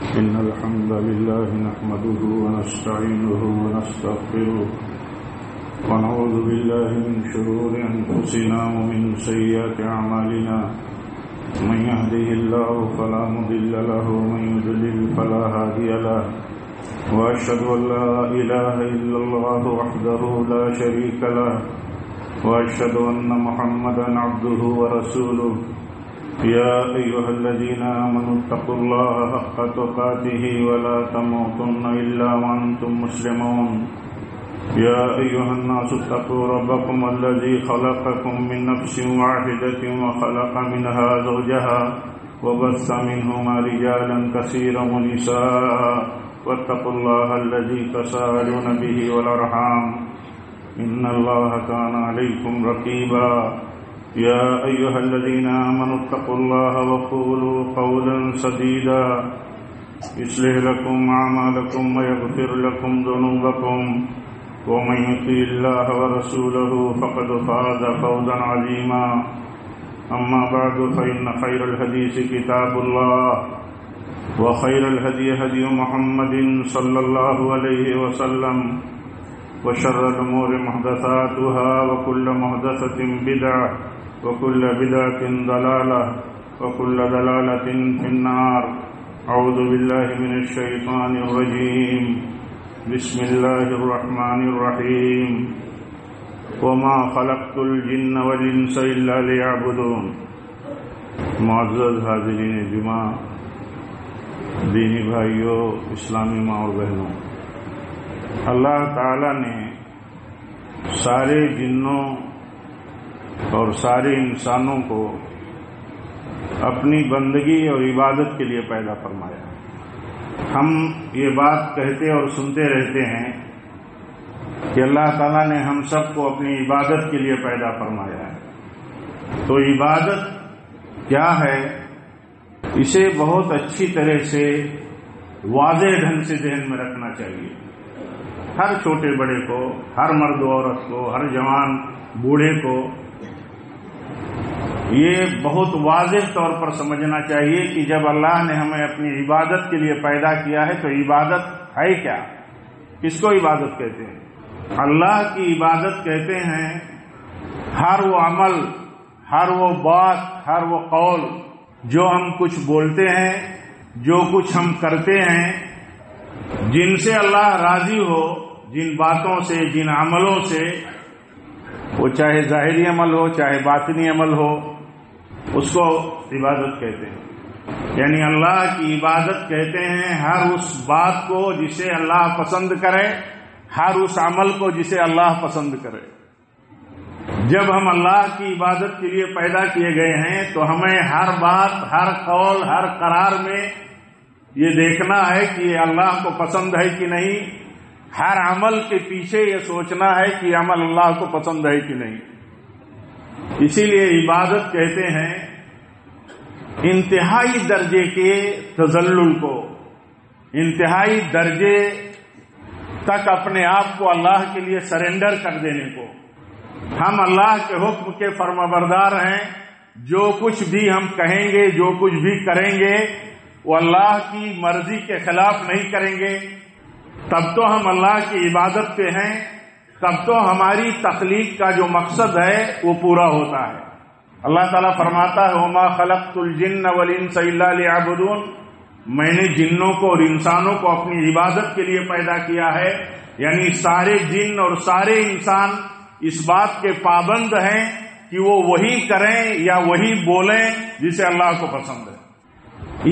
إن الحمد لله نحمده ونستعينه ونستغفره ونعوذ بالله من شرور أنفسنا ومن سيئات أعمالنا من يهده الله فلا مضل له ومن يضلل فلا هادي له وأشهد أن لا إله إلا الله وحده لا شريك له وأشهد أن محمدا عبده ورسوله يا أيها الذين آمنوا اتقوا الله حق تقاته ولا تموتن إلا وأنتم مسلمون يا أيها الناس اتقوا ربكم الذي خلقكم من نفس واحدة وخلق منها زوجها وبث منهما رجالا كثيرا ونساء واتقوا الله الذي تساءلون به والأرحام إن الله كان عليكم رقيبا يا أيها الذين آمنوا اتقوا الله وقولوا قولا سديدا يصلح لكم أعمالكم ويغفر لكم ذنوبكم ومن يطع الله ورسوله فقد فاز فوزا عظيما أما بعد فإن خير الحديث كتاب الله وخير الهدي هدي محمد صلى الله عليه وسلم وشر الأمور محدثاتها وكل محدثة بدعة وكل بدعة ضلالة وكل ضلالة في النار أعوذ بالله من الشيطان الرجيم بسم الله الرحمن الرحيم وما خلقت الجن والإنس إلا ليعبدون معزز حاضرین جمعہ، دینی بھائیوں، اسلامی ماں اور بہنوں، اللہ تعالی نے سارے جنوں اور سارے انسانوں کو اپنی بندگی اور عبادت کے لیے پیدا فرمایا۔ ہم یہ بات کہتے اور سنتے رہتے ہیں کہ اللہ تعالیٰ نے ہم سب کو اپنی عبادت کے لیے پیدا فرمایا ہے۔ تو عبادت کیا ہے، اسے بہت اچھی طرح سے واضح ڈھنگ سے ذہن میں رکھنا چاہیے۔ ہر چھوٹے بڑے کو، ہر مرد و عورت کو، ہر جوان بوڑھے کو یہ بہت واضح طور پر سمجھنا چاہیے کہ جب اللہ نے ہمیں اپنی عبادت کے لیے پیدا کیا ہے تو عبادت ہے کیا، کس کو عبادت کہتے ہیں؟ اللہ کی عبادت کہتے ہیں ہر وہ عمل، ہر وہ بات، ہر وہ قول جو ہم کچھ بولتے ہیں، جو کچھ ہم کرتے ہیں، جن سے اللہ راضی ہو، جن باتوں سے، جن عملوں سے، وہ چاہے ظاہری عمل ہو چاہے باطنی عمل ہو، اس کو عبادت کہتے ہیں۔ یعنی اللہ کی عبادت کہتے ہیں ہر اس بات کو جسے اللہ پسند کرے، ہر اس عمل کو جسے اللہ پسند کرے۔ جب ہم اللہ کی عبادت کے لیے پیدا کیے گئے ہیں تو ہمیں ہر بات، ہر قول، ہر قرار میں یہ دیکھنا ہے کہ یہ اللہ کو پسند ہے کہ نہیں۔ ہر عمل کے پیچھے یہ سوچنا ہے کہ عمل اللہ کو پسند ہے کہ نہیں۔ اسی لیے عبادت کہتے ہیں انتہائی درجے کے تذلل کو، انتہائی درجے تک اپنے آپ کو اللہ کے لیے سرنڈر کر دینے کو۔ ہم اللہ کے حکم کے فرمانبردار ہیں، جو کچھ بھی ہم کہیں گے، جو کچھ بھی کریں گے وہ اللہ کی مرضی کے خلاف نہیں کریں گے، تب تو ہم اللہ کی عبادت پہ ہیں، تب تو ہماری تخلیق کا جو مقصد ہے وہ پورا ہوتا ہے۔ اللہ تعالیٰ فرماتا ہے وَمَا خَلَقْتُ الْجِنَّ وَالْإِنسَ إِلَّا لِيَعْبُدُونَ، میں نے جنوں کو اور انسانوں کو اپنی عبادت کے لیے پیدا کیا ہے۔ یعنی سارے جن اور سارے انسان اس بات کے پابند ہیں کہ وہ وہی کریں یا وہی بولیں جسے اللہ کو پسند ہے۔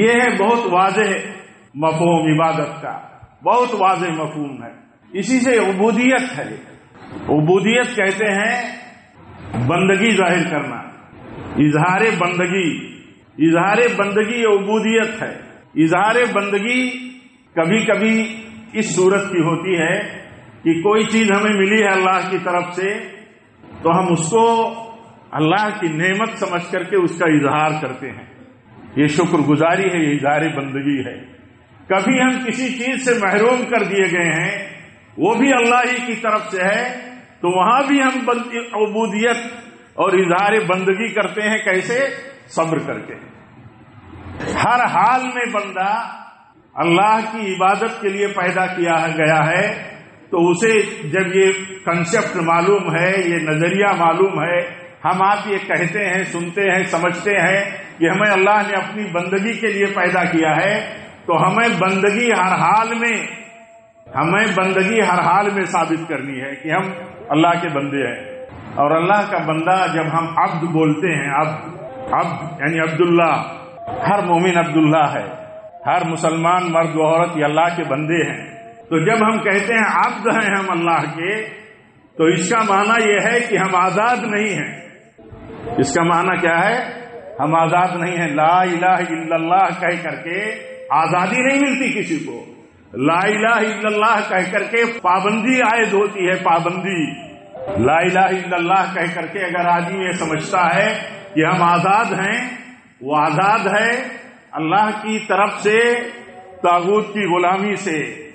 یہ ہے بہت واضح مفہوم عبادت کا، بہت واضح مفہوم ہے۔ اسی سے عبودیت ہے۔ عبودیت کہتے ہیں بندگی ظاہر کرنا، اظہار بندگی۔ اظہار بندگی عبودیت ہے۔ اظہار بندگی کبھی کبھی اس صورت کی ہوتی ہے کہ کوئی چیز ہمیں ملی ہے اللہ کی طرف سے تو ہم اس کو اللہ کی نعمت سمجھ کر کے اس کا اظہار کرتے ہیں، یہ شکر گزاری ہے، یہ اظہار بندگی ہے۔ کبھی ہم کسی چیز سے محروم کر دیے گئے ہیں، وہ بھی اللہ ہی کی طرف سے ہے، تو وہاں بھی ہم عبودیت اور اظہار بندگی کرتے ہیں۔ کیسے؟ صبر کر کے۔ ہر حال میں بندہ اللہ کی عبادت کے لیے پیدا کیا گیا ہے، تو اسے جب یہ کنسیپٹ معلوم ہے، یہ نظریہ معلوم ہے، ہم آپ یہ کہتے ہیں، سنتے ہیں، سمجھتے ہیں کہ ہمیں اللہ نے اپنی بندگی کے لیے پیدا کیا ہے، تو ہمیں بندگی ہر حال میں ثابت کرنی ہے کہ ہم اللہ کے بندے ہیں۔ اور اللہ کا بندہ جب ہم عبد بولتے ہیں، عبد یعنی عبداللہ، ہر مومن عبداللہ ہے، ہر مسلمان مرد و عورت یہ اللہ کے بندے ہیں۔ تو جب ہم کہتے ہیں عبد ہیں ہم اللہ کے، تو اس کا معنی یہ ہے کہ ہم آزاد نہیں ہیں۔ اس کا معنی کیا ہے؟ ہم آزاد نہیں ہیں۔ لا الہ الا اللہ کہہ کر کے آزادی نہیں ملتی کسی کو، لا الہ الا اللہ کہہ کر کے پابندی عائد ہوتی ہے، پابندی۔ لا الہ الا اللہ کہہ کر کے اگر آدمی یہ سمجھتا ہے کہ ہم آزاد ہیں، وہ آزاد ہے اللہ کی طرف سے طاغوت کی غلامی سے،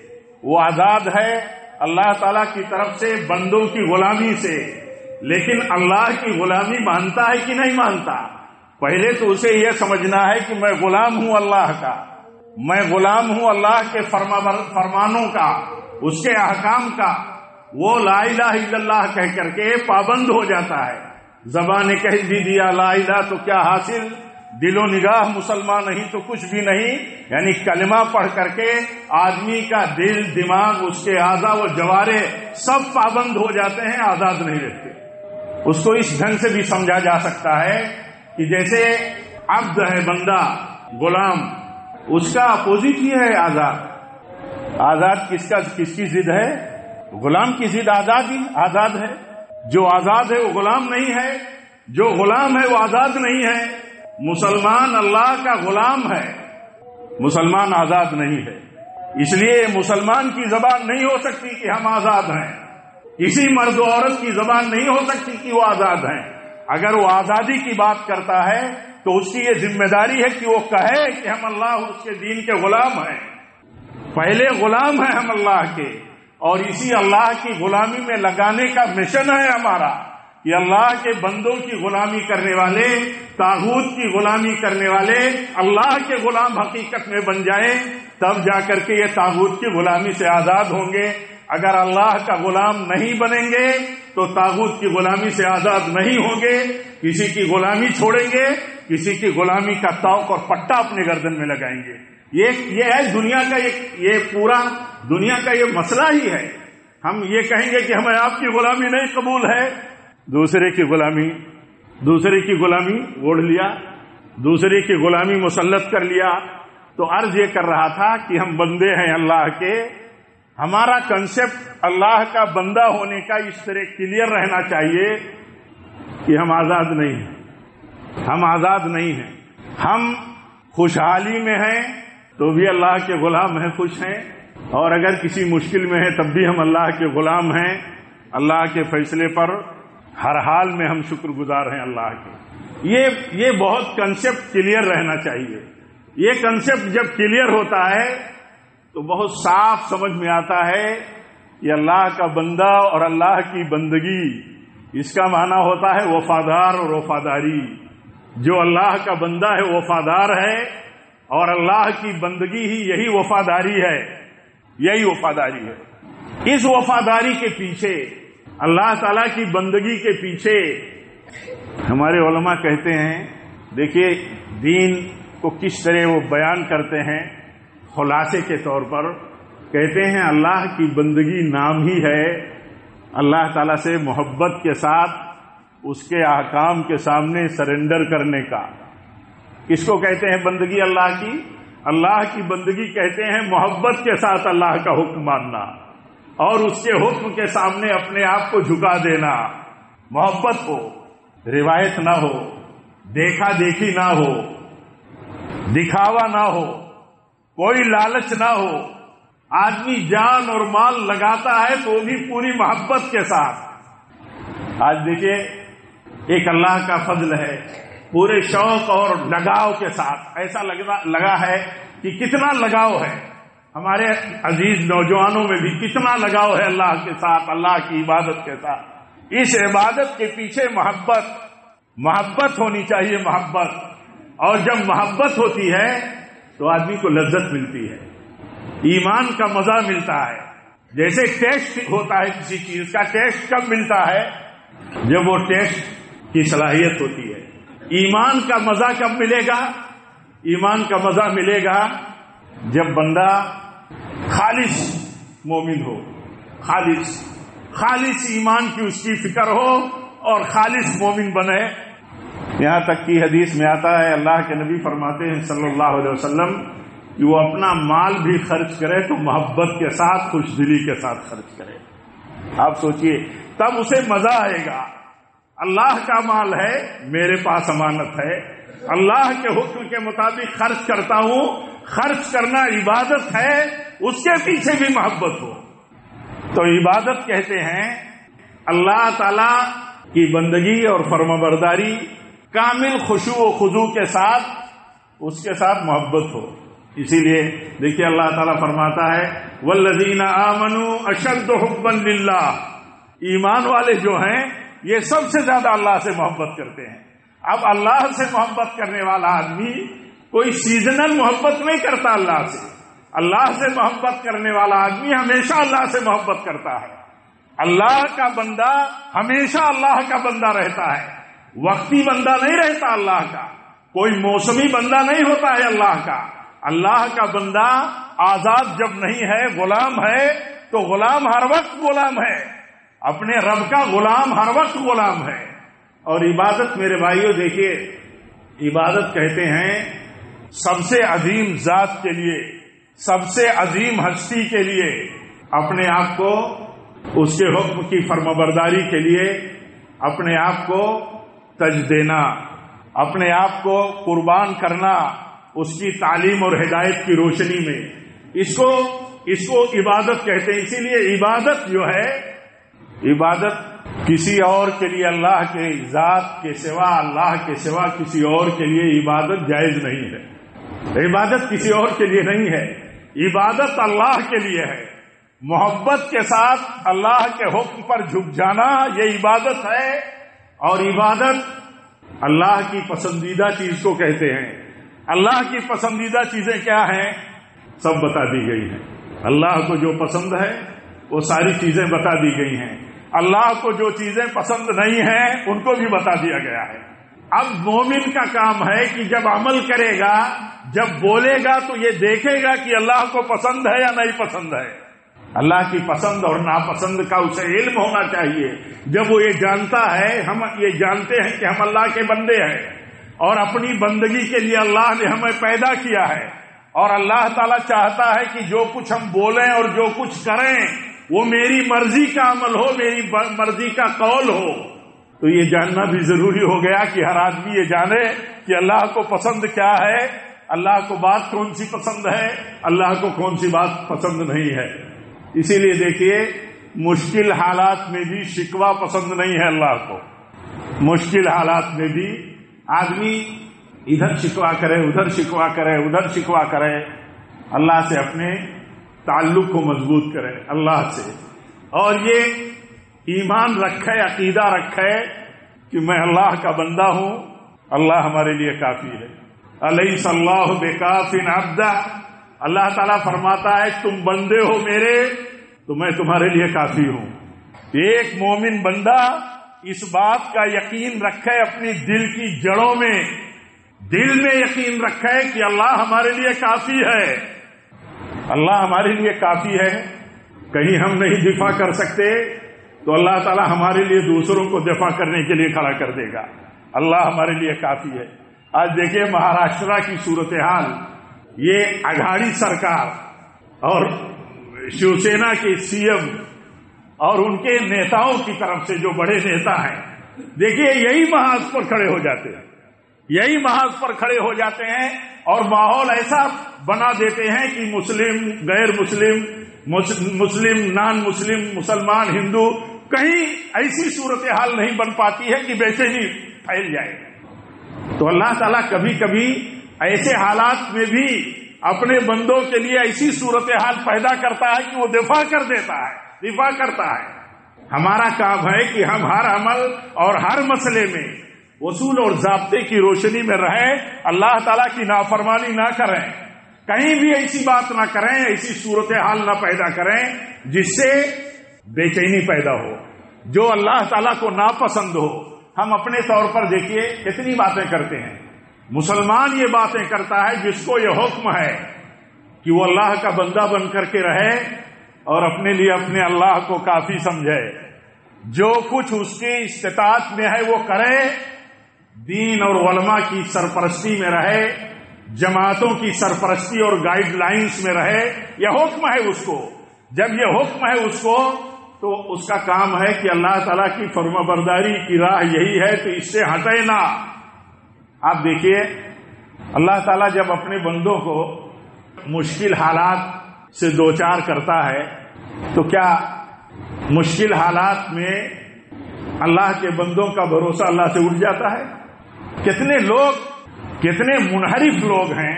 وہ آزاد ہے اللہ تعالیٰ کی طرف سے بندوں کی غلامی سے۔ لیکن اللہ کی غلامی مانتا ہے کہ نہیں مانتا؟ پہلے تو اسے یہ سمجھنا ہے کہ میں غلام ہوں اللہ کا، میں غلام ہوں اللہ کے فرمانوں کا، اس کے احکام کا۔ وہ لا الہ الا اللہ کہہ کر کے پابند ہو جاتا ہے۔ زبان نے کہہ بھی دیا لا الہ تو کیا حاصل؟ دل و نگاہ مسلمان نہیں تو کچھ بھی نہیں، یعنی کلمہ پڑھ کر کے آدمی کا دل، دماغ، اس کے اعضاء و جوارے سب پابند ہو جاتے ہیں، آزاد نہیں رہتے۔ اس کو اس ڈھنگ سے بھی سمجھا جا سکتا ہے کہ جیسے عبد ہے بندہ، غلام، اس کا اپوزٹ ہی ہے آزاد۔ آزاد کس کی ضد ہے؟ غلام کی ضد آزاد ہے۔ جو آزاد ہے وہ غلام نہیں ہے، جو غلام ہے وہ آزاد نہیں ہے۔ مسلمان اللہ کا غلام ہے، مسلمان آزاد نہیں ہے۔ اس لیے مسلمان کی زبان نہیں ہو سکتی کہ ہم آزاد ہیں، کسی مرد و عورت کی زبان نہیں ہو سکتی کہ وہ آزاد ہیں۔ اگر وہ آزادی کی بات کرتا ہے تو اس کی یہ ذمہ داری ہے کہ وہ کہے کہ ہم اللہ اور اس کے دین کے غلام ہیں۔ پہلے غلام ہیں ہم اللہ کے، اور اسی اللہ کی غلامی میں لگانے کا مشن ہے ہمارا کہ اللہ کے بندوں کی غلامی کرنے والے، طاغوت کی غلامی کرنے والے اللہ کے غلام حقیقت میں بن جائیں، تب جا کر کے یہ طاغوت کی غلامی سے آزاد ہوں گے۔ اگر اللہ کا غلام نہیں بنیں گے تو طاغوت کی غلامی سے آزاد نہیں ہوں گے، کسی کی غلامی چھوڑیں گے، کسی کی غلامی کا طوق اور پٹا اپنے گردن میں لگائیں گے۔ یہ ہے دنیا کا، یہ پورا دنیا کا یہ مسئلہ ہی ہے۔ ہم یہ کہیں گے کہ ہمیں آپ کی غلامی نہیں قبول ہے، دوسرے کی غلامی اوڑھ لیا، دوسرے کی غلامی مسلط کر لیا۔ تو عرض یہ کر رہا تھا کہ ہم بندے ہیں اللہ کے، ہمارا کنسپٹ اللہ کا بندہ ہونے کا اس طرح کلیئر رہنا چاہیے کہ ہم آزاد نہیں ہیں، ہم آزاد نہیں ہیں۔ ہم خوشحالی میں ہیں تو بھی اللہ کے غلام ہیں، خوش ہیں، اور اگر کسی مشکل میں ہے تب بھی ہم اللہ کے غلام ہیں۔ اللہ کے فیصلے پر ہر حال میں ہم شکر گزار ہیں اللہ کے۔ یہ بہت کنسپٹ کلیئر رہنا چاہیے۔ یہ کنسپٹ جب کلیئر ہوتا ہے تو بہت صاف سمجھ میں آتا ہے کہ اللہ کا بندہ اور اللہ کی بندگی، اس کا معنی ہوتا ہے وفادار اور وفاداری۔ جو اللہ کا بندہ ہے وفادار ہے، اور اللہ کی بندگی ہی یہی وفاداری ہے، یہی وفاداری ہے۔ اس وفاداری کے پیچھے، اللہ تعالیٰ کی بندگی کے پیچھے، ہمارے علماء کہتے ہیں، دیکھیے دین کو کس طرح وہ بیان کرتے ہیں، خلاصے کے طور پر کہتے ہیں اللہ کی بندگی نام ہی ہے اللہ تعالیٰ سے محبت کے ساتھ اس کے احکام کے سامنے سرنڈر کرنے کا۔ کس کو کہتے ہیں بندگی اللہ کی؟ اللہ کی بندگی کہتے ہیں محبت کے ساتھ اللہ کا حکم ماننا اور اس کے حکم کے سامنے اپنے آپ کو جھکا دینا۔ محبت ہو، روایت نہ ہو، دیکھا دیکھی نہ ہو، دکھاوا نہ ہو، کوئی لالچ نہ ہو۔ آدمی جان اور مال لگاتا ہے تو وہ بھی پوری محبت کے ساتھ۔ آج دیکھیے ایک اللہ کا فضل ہے، پورے شوق اور لگاؤ کے ساتھ، ایسا لگا ہے کہ کتنا لگاؤ ہے ہمارے عزیز نوجوانوں میں بھی، کتنا لگاؤ ہے اللہ کے ساتھ، اللہ کی عبادت کے ساتھ۔ اس عبادت کے پیچھے محبت ہونی چاہیے، محبت۔ اور جب محبت ہوتی ہے تو آدمی کو لذت ملتی ہے۔ ایمان کا مزہ ملتا ہے. جیسے ٹیسٹ ہوتا ہے کسی چیز کا، ٹیسٹ کب ملتا ہے؟ جب وہ ٹیسٹ کی صلاحیت ہوتی ہے. ایمان کا مزہ کب ملے گا؟ ایمان کا مزہ ملے گا جب بندہ خالص مومن ہو، خالص ایمان کی اس کی فکر ہو اور خالص مومن بنے. یہاں تک کہ حدیث میں آتا ہے، اللہ کے نبی فرماتے ہیں صلی اللہ علیہ وسلم کہ وہ اپنا مال بھی خرچ کرے تو محبت کے ساتھ، خوش دلی کے ساتھ خرچ کرے. آپ سوچئے، تب اسے مزہ آئے گا. اللہ کا مال ہے، میرے پاس امانت ہے، اللہ کے حکم کے مطابق خرچ کرتا ہوں. خرچ کرنا عبادت ہے، اس کے پیچھے بھی محبت ہو. تو عبادت کہتے ہیں اللہ تعالی کی بندگی اور فرمانبرداری کامل خشوع و خضوع کے ساتھ، اس کے ساتھ محبت ہو. اسی لیے دیکھیے اللہ تعالیٰ فرماتا ہے والذین آمنوا اشد حبا للہ. ایمان والے جو ہیں یہ سب سے زیادہ اللہ سے محبت کرتے ہیں. اب اللہ سے محبت کرنے والا آدمی کوئی سیزنل محبت نہیں کرتا اللہ سے. اللہ سے محبت کرنے والا آدمی ہمیشہ اللہ سے محبت کرتا ہے. اللہ کا بندہ ہمیشہ اللہ کا بندہ رہتا ہے، وقتی بندہ نہیں رہتا اللہ کا. کوئی موسمی بندہ نہیں ہوتا ہے اللہ کا. اللہ کا بندہ آزاد جب نہیں ہے، غلام ہے، تو غلام ہر وقت غلام ہے، اپنے رب کا غلام ہر وقت غلام ہے. اور عبادت میرے بھائیوں دیکھیے، عبادت کہتے ہیں سب سے عظیم ذات کے لیے، سب سے عظیم ہستی کے لیے اپنے آپ کو اس کے حکم کی فرمانبرداری کے لیے اپنے آپ کو تج دینا، اپنے آپ کو قربان کرنا اس کی تعلیم اور ہدایت کی روشنی میں، اس کو عبادت کہتے ہیں. اسی لیے عبادت جو ہے، عبادت کسی اور کے لیے، اللہ کے ذات کے سوا، اللہ کے سوا کسی اور کے لیے عبادت جائز نہیں ہے. عبادت کسی اور کے لیے نہیں ہے، عبادت اللہ کے لیے ہے. محبت کے ساتھ اللہ کے حکم پر جھک جانا یہ عبادت ہے. اور عبادت اللہ کی پسندیدہ چیز کو کہتے ہیں. اللہ کی پسندیدہ چیزیں کیا ہیں؟ سب بتا دی گئی ہیں. اللہ کو جو پسند ہے وہ ساری چیزیں بتا دی گئی ہیں. اللہ کو جو چیزیں پسند نہیں ہیں ان کو بھی بتا دیا گیا ہے. اب مومن کا کام ہے کہ جب عمل کرے گا، جب بولے گا تو یہ دیکھے گا کہ اللہ کو پسند ہے یا نہیں پسند ہے. اللہ کی پسند اور ناپسند کا اسے علم ہونا چاہیے. جب وہ یہ جانتا ہے، ہم یہ جانتے ہیں کہ ہم اللہ کے بندے ہیں اور اپنی بندگی کے لیے اللہ نے ہمیں پیدا کیا ہے، اور اللہ تعالیٰ چاہتا ہے کہ جو کچھ ہم بولیں اور جو کچھ کریں وہ میری مرضی کا عمل ہو، میری مرضی کا قول ہو. تو یہ جاننا بھی ضروری ہو گیا کہ ہر آدمی یہ جانے کہ اللہ کو پسند کیا ہے، اللہ کو بات کون سی پسند ہے، اللہ کو کون سی بات پسند نہیں ہے. اسی لیے دیکھیے مشکل حالات میں بھی شکوہ پسند نہیں ہے اللہ کو. مشکل حالات میں بھی آدمی ادھر شکوہ کرے، ادھر شکوہ کرے، ادھر شکوہ کرے. اللہ سے اپنے تعلق کو مضبوط کرے اللہ سے، اور یہ ایمان رکھے، عقیدہ رکھے کہ میں اللہ کا بندہ ہوں، اللہ ہمارے لیے کافی ہے. الیس اللہ بکاف عبدہ. اللہ تعالیٰ فرماتا ہے تم بندے ہو میرے تو میں تمہارے لیے کافی ہوں. ایک مومن بندہ اس بات کا یقین رکھے، اپنی دل کی جڑوں میں، دل میں یقین رکھے کہ اللہ ہمارے لیے کافی ہے. اللہ ہمارے لیے کافی ہے. کہیں ہم نہیں دفاع کر سکتے تو اللہ تعالیٰ ہمارے لیے دوسروں کو دفاع کرنے کے لیے کھڑا کر دے گا. اللہ ہمارے لیے کافی ہے. آج دیکھیں مہاراشٹرا کی صورتحال، یہ اگاڑی سرکار اور شیو سینا کے سی ایم اور ان کے نیتاؤں کی طرف سے جو بڑے نیتا ہیں، دیکھیے یہی محاذ پر کھڑے ہو جاتے ہیں، یہی محاذ پر کھڑے ہو جاتے ہیں اور ماحول ایسا بنا دیتے ہیں کہ مسلم، غیر مسلم، مسلم، نان مسلم، مسلمان، ہندو، کہیں ایسی صورتحال نہیں بن پاتی ہے کہ بے چینی پھیل جائے. تو اللہ تعالیٰ کبھی کبھی ایسے حالات میں بھی اپنے بندوں کے لیے ایسی صورتحال پیدا کرتا ہے کہ وہ دفاع کر دیتا ہے، دفاع کرتا ہے. ہمارا کام ہے کہ ہم ہر عمل اور ہر مسئلے میں اصول اور ضابطے کی روشنی میں رہیں، اللہ تعالیٰ کی نافرمانی نہ کریں. کہیں بھی ایسی بات نہ کریں، ایسی صورتحال نہ پیدا کریں جس سے بے چینی پیدا ہو، جو اللہ تعالیٰ کو ناپسند ہو۔ ہم اپنے طور پر دیکھیے کتنی باتیں کرتے ہیں۔ مسلمان یہ باتیں کرتا ہے جس کو یہ حکم ہے کہ وہ اللہ کا بندہ بن کر کے رہے اور اپنے لیے اپنے اللہ کو کافی سمجھے، جو کچھ اس کی استطاعت میں ہے وہ کرے، دین اور علماء کی سرپرستی میں رہے، جماعتوں کی سرپرستی اور گائیڈ لائنز میں رہے۔ یہ حکم ہے اس کو۔ جب یہ حکم ہے اس کو تو اس کا کام ہے کہ اللہ تعالیٰ کی فرما برداری کی راہ یہی ہے تو اس سے ہٹے نہ۔ آپ دیکھیے اللہ تعالیٰ جب اپنے بندوں کو مشکل حالات سے دوچار کرتا ہے تو کیا مشکل حالات میں اللہ کے بندوں کا بھروسہ اللہ سے اٹھ جاتا ہے؟ کتنے لوگ، کتنے منحرف لوگ ہیں،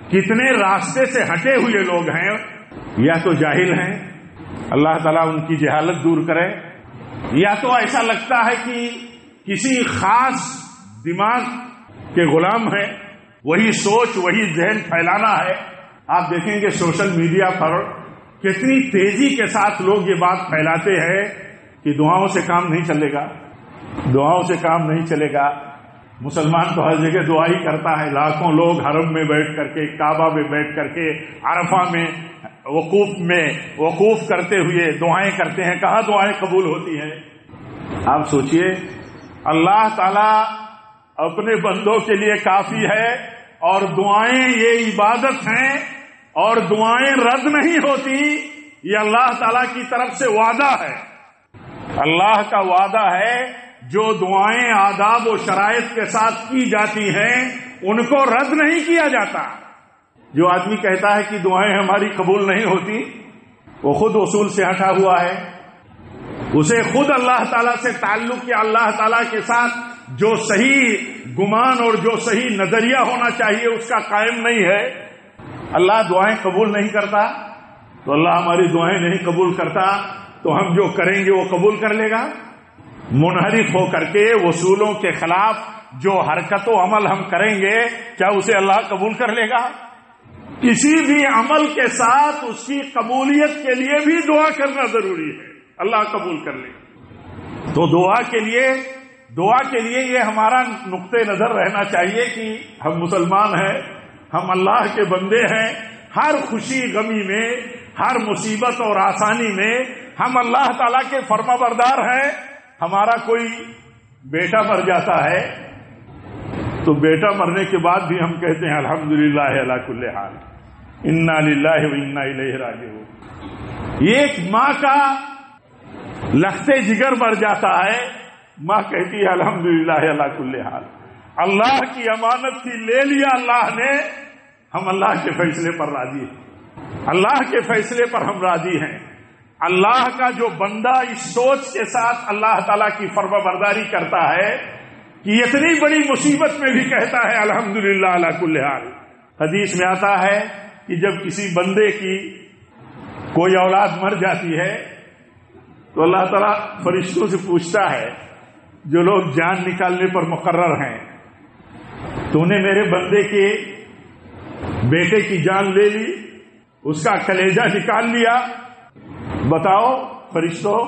کتنے راستے سے ہٹے ہوئے لوگ ہیں، یا تو جاہل ہیں، اللہ تعالیٰ ان کی جہالت دور کرے، یا تو ایسا لگتا ہے کہ کسی خاص دماغ کے غلام ہیں، وہی سوچ وہی ذہن پھیلانا ہے۔ آپ دیکھیں گے سوشل میڈیا پر کتنی تیزی کے ساتھ لوگ یہ بات پھیلاتے ہیں کہ دعاؤں سے کام نہیں چلے گا، دعاؤں سے کام نہیں چلے گا۔ مسلمان تو ہر جگہ دعا ہی کرتا ہے، لاکھوں لوگ حرم میں بیٹھ کر کے، کعبہ میں بیٹھ کر کے، عرفہ میں وقوف کرتے ہوئے دعائیں کرتے ہیں۔ کہاں دعائیں قبول ہوتی ہیں؟ آپ سوچئے اللہ تعالیٰ اپنے بندوں کے لیے کافی ہے، اور دعائیں یہ عبادت ہیں اور دعائیں رد نہیں ہوتی، یہ اللہ تعالیٰ کی طرف سے وعدہ ہے۔ اللہ کا وعدہ ہے جو دعائیں آداب و شرائط کے ساتھ کی جاتی ہیں ان کو رد نہیں کیا جاتا۔ جو آدمی کہتا ہے کہ دعائیں ہماری قبول نہیں ہوتی وہ خود اصول سے ہٹا ہوا ہے، اسے خود اللہ تعالیٰ سے تعلق یا اللہ تعالیٰ کے ساتھ جو صحیح گمان اور جو صحیح نظریہ ہونا چاہیے اس کا قائم نہیں ہے۔ اللہ دعائیں قبول نہیں کرتا تو اللہ ہماری دعائیں نہیں قبول کرتا تو ہم جو کریں گے وہ قبول کر لے گا؟ منحرف ہو کر کے اصولوں کے خلاف جو حرکت و عمل ہم کریں گے کیا اسے اللہ قبول کر لے گا؟ کسی بھی عمل کے ساتھ اس کی قبولیت کے لیے بھی دعا کرنا ضروری ہے، اللہ قبول کر لے۔ تو دعا کے لیے یہ ہمارا نقطہ نظر رہنا چاہیے کہ ہم مسلمان ہیں، ہم اللہ کے بندے ہیں، ہر خوشی غمی میں، ہر مصیبت اور آسانی میں ہم اللہ تعالیٰ کے فرما بردار ہیں۔ ہمارا کوئی بیٹا مر جاتا ہے تو بیٹا مرنے کے بعد بھی ہم کہتے ہیں الحمدللہ علی کل حال، انا للہ و انا الیہ راجعون۔ ایک ماں کا لختے جگر مر جاتا ہے، ماں کہتی ہے الحمدللہ علی کل حال، اللہ کی امانت تھی لے لیا اللہ نے، ہم اللہ کے فیصلے پر راضی ہیں، اللہ کے فیصلے پر ہم راضی ہیں۔ اللہ کا جو بندہ اس سوچ کے ساتھ اللہ تعالیٰ کی فرما برداری کرتا ہے کہ اتنی بڑی مصیبت میں بھی کہتا ہے الحمدللہ علی کل حال۔ حدیث میں آتا ہے کہ جب کسی بندے کی کوئی اولاد مر جاتی ہے تو اللہ تعالیٰ فرشتوں سے پوچھتا ہے جو لوگ جان نکالنے پر مقرر ہیں، تو نے میرے بندے کے بیٹے کی جان لے لی، اس کا کلیجہ نکال لیا، بتاؤ فرشتوں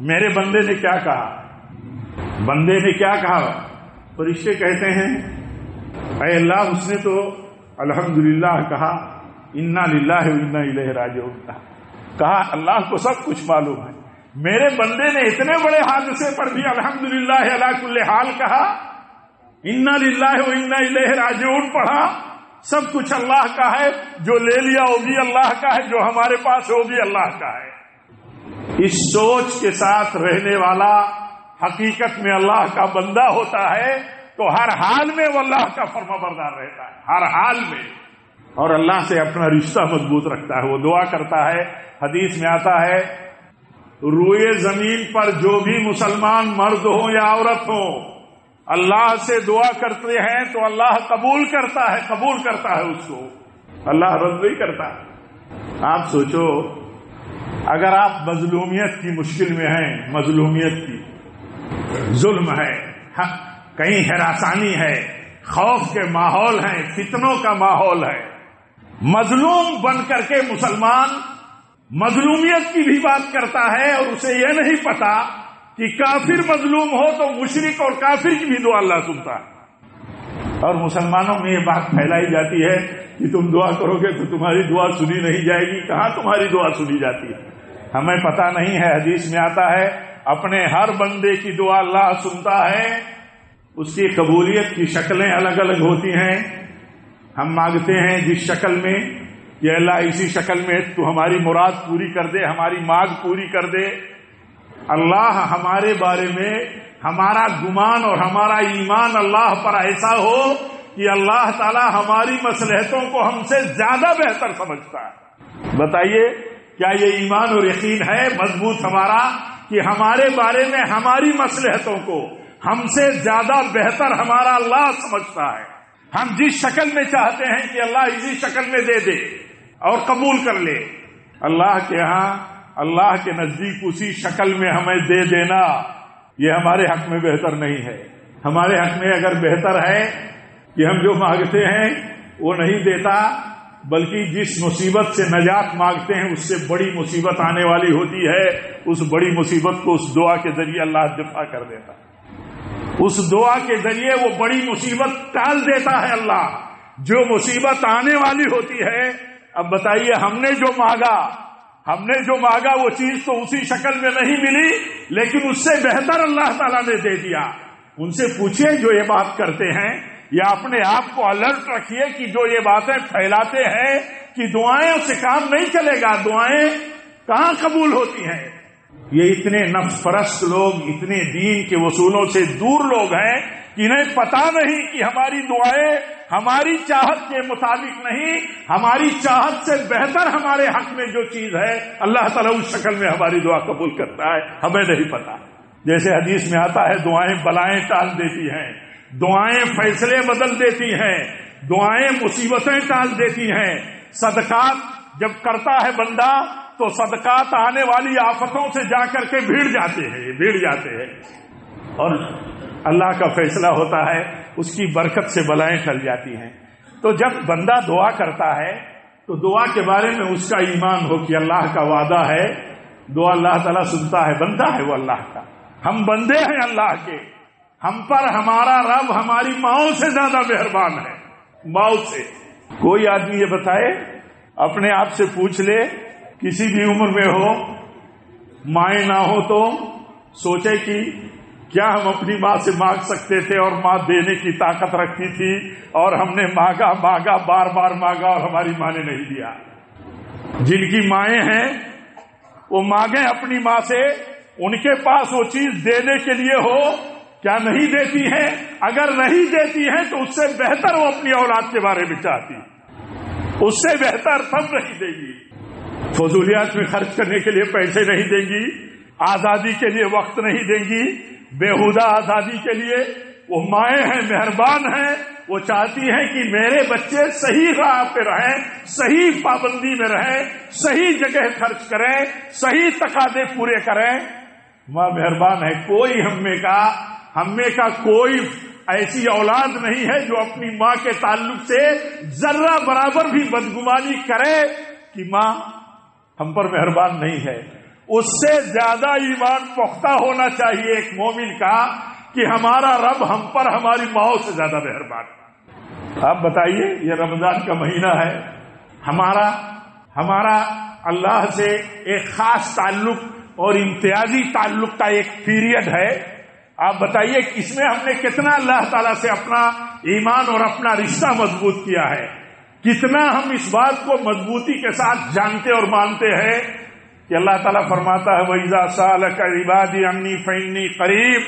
میرے بندے نے کیا کہا؟ بندے نے کیا کہا؟ فرشتے کہتے ہیں اے اللہ اس نے تو الحمدللہ کہا، انا للہ و انا الیہ راجعون کہا، اللہ کو سب کچھ معلوم ہے، میرے بندے نے اتنے بڑے حادثے پر بھی الحمدللہ علی کل حال کہا، انا للہ و انا الیہ راجعون پڑھا، سب کچھ اللہ کا ہے، جو لے لیا وہ بھی اللہ کا ہے، جو ہمارے پاس وہ بھی اللہ کا ہے۔ اس سوچ کے ساتھ رہنے والا حقیقت میں اللہ کا بندہ ہوتا ہے تو ہر حال میں وہ اللہ کا فرما بردار رہتا ہے، ہر حال میں، اور اللہ سے اپنا رشتہ مضبوط رکھتا ہے، وہ دعا کرتا ہے۔ حدیث میں آتا ہے روئے زمین پر جو بھی مسلمان مرد ہوں یا عورت ہوں اللہ سے دعا کرتے ہیں تو اللہ قبول کرتا ہے اس کو، اللہ رد نہیں کرتا۔ آپ سوچو اگر آپ مظلومیت کی مشکل میں ہیں، مظلومیت کی، ظلم ہے، کہیں ہراسانی ہے، خوف کے ماحول ہیں، فتنوں کا ماحول ہے، مظلوم بن کر کے مسلمان مظلومیت کی بھی بات کرتا ہے اور اسے یہ نہیں پتا کہ کافر مظلوم ہو تو مشرک اور کافر کی بھی دعا اللہ سنتا ہے. اور مسلمانوں میں یہ بات پھیلائی جاتی ہے کہ تم دعا کرو گے تو تمہاری دعا سنی نہیں جائے گی. کہاں تمہاری دعا سنی جاتی ہے؟ ہمیں پتا نہیں ہے. حدیث میں آتا ہے اپنے ہر بندے کی دعا اللہ سنتا ہے. اس کی قبولیت کی شکلیں الگ الگ ہوتی ہیں. ہم مانگتے ہیں جس شکل میں کہ اللہ اسی شکل میں تو ہماری مراد پوری کر دے، ہماری مانگ پوری کر دے. اللہ ہمارے بارے میں ہمارا گمان اور ہمارا ایمان اللہ پر ایسا ہو کہ اللہ تعالی ہماری مصلحتوں کو ہم سے زیادہ بہتر سمجھتا ہے. بتائیے کیا یہ ایمان اور یقین ہے مضبوط ہمارا کہ ہمارے بارے میں ہماری مصلحتوں کو ہم سے زیادہ بہتر ہمارا اللہ سمجھتا ہے. ہم جس شکل میں چاہتے ہیں کہ اللہ اسی شکل میں دے دے اور قبول کر لے، اللہ کے ہاں اللہ کے نزدیک اسی شکل میں ہمیں دے دینا یہ ہمارے حق میں بہتر نہیں ہے. ہمارے حق میں اگر بہتر ہے کہ ہم جو مانگتے ہیں وہ نہیں دیتا، بلکہ جس مصیبت سے نجات مانگتے ہیں اس سے بڑی مصیبت آنے والی ہوتی ہے، اس بڑی مصیبت کو اس دعا کے ذریعے اللہ دفع کر دیتا. اس دعا کے ذریعے وہ بڑی مصیبت ٹال دیتا ہے اللہ جو مصیبت آنے والی ہوتی ہے. اب بتائیے ہم نے جو مانگا وہ چیز تو اسی شکل میں نہیں ملی، لیکن اس سے بہتر اللہ تعالیٰ نے دے دیا. ان سے پوچھئے جو یہ بات کرتے ہیں یا اپنے آپ کو الرٹ رکھیے کہ جو یہ باتیں پھیلاتے ہیں کہ دعائیں سے کام نہیں چلے گا، دعائیں کہاں قبول ہوتی ہیں. یہ اتنے نفس پرست لوگ، اتنے دین کے اصولوں سے دور لوگ ہیں کہ انہیں پتا نہیں کہ ہماری دعائیں ہماری چاہت کے مطابق نہیں، ہماری چاہت سے بہتر ہمارے حق میں جو چیز ہے اللہ تعالیٰ اس شکل میں ہماری دعا قبول کرتا ہے. ہمیں نہیں پتا. جیسے حدیث میں آتا ہے دعائیں بلائیں ٹال دیتی ہیں، دعائیں فیصلے بدل دیتی ہیں، دعائیں مصیبتیں ٹال دیتی ہیں. صدقات جب کرتا ہے بندہ تو صدقات آنے والی آفتوں سے جا کر کے بھیڑ جاتے ہیں اور اللہ کا فیصلہ ہوتا ہے، اس کی برکت سے بلائیں ٹل جاتی ہیں. تو جب بندہ دعا کرتا ہے تو دعا کے بارے میں اس کا ایمان ہو کہ اللہ کا وعدہ ہے، دعا اللہ تعالیٰ سنتا ہے. بندہ ہے وہ اللہ کا، ہم بندے ہیں اللہ کے. ہم پر ہمارا رب ہماری ماؤں سے زیادہ مہربان ہے. ماؤں سے کوئی آدمی یہ بتائے، اپنے آپ سے پوچھ لے، کسی بھی عمر میں ہو، مائیں نہ ہو تو سوچے کہ کیا ہم اپنی ماں سے مانگ سکتے تھے اور ماں دینے کی طاقت رکھتی تھی اور ہم نے مانگا بار بار مانگا اور ہماری ماں نے نہیں دیا. جن کی مائیں ہیں وہ مانگیں اپنی ماں سے، ان کے پاس وہ چیز دینے کے لیے ہو، کیا نہیں دیتی ہیں؟ اگر نہیں دیتی ہیں تو اس سے بہتر وہ اپنی اولاد کے بارے میں چاہتی، اس سے بہتر تب نہیں دے گی. فضولیات میں خرچ کرنے کے لیے پیسے نہیں دیں گی، آزادی کے لیے وقت نہیں دیں گی، بےہودہ آزادی کے لیے. وہ مائیں ہیں، مہربان ہیں، وہ چاہتی ہیں کہ میرے بچے صحیح راہ پہ رہیں، صحیح پابندی میں رہیں، صحیح جگہ خرچ کریں، صحیح تقاضے پورے کریں. ماں مہربان ہے. کوئی ہم میں کا کوئی ایسی اولاد نہیں ہے جو اپنی ماں کے تعلق سے ذرہ برابر بھی بدگمانی کرے کہ ماں ہم پر مہربان نہیں ہے. اس سے زیادہ ایمان پختہ ہونا چاہیے ایک مومن کا کہ ہمارا رب ہم پر ہماری ماؤں سے زیادہ مہربان. آپ بتائیے، یہ رمضان کا مہینہ ہے، ہمارا اللہ سے ایک خاص تعلق اور امتیازی تعلق کا ایک پیریڈ ہے. آپ بتائیے اس میں ہم نے کتنا اللہ تعالیٰ سے اپنا ایمان اور اپنا رشتہ مضبوط کیا ہے، کتنا ہم اس بات کو مضبوطی کے ساتھ جانتے اور مانتے ہیں کہ اللہ تعالیٰ فرماتا ہے وَإِذَا سَأَلَكَ عِبَادِي عَنِّي فَإِنِّي قَرِيبٌ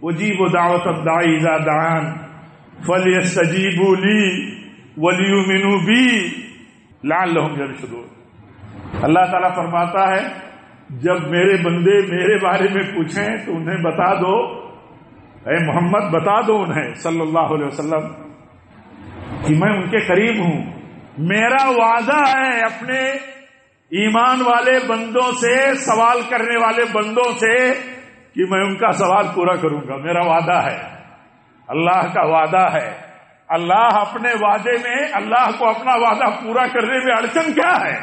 أُجِيبُ دَعْوَةَ الدَّاعِ إِذَا دَعَانِ فَلْيَسْتَجِيبُوا لِي وَلْيُؤْمِنُوا بِي لَعَلَّهُمْ يَرْشُدُونَ. اللہ تعالیٰ فرماتا ہے جب میرے بندے میرے بارے میں پوچھیں تو انہیں بتا دو، اے محمد بتا دو انہیں صلی اللہ علیہ وسلم کہ میں ان کے قریب ہوں. میرا وعدہ ہے اپنے ایمان والے بندوں سے، سوال کرنے والے بندوں سے کہ میں ان کا سوال پورا کروں گا. میرا وعدہ ہے، اللہ کا وعدہ ہے اللہ اپنے وعدے میں، اللہ کو اپنا وعدہ پورا کرنے میں اڑچن کیا ہے؟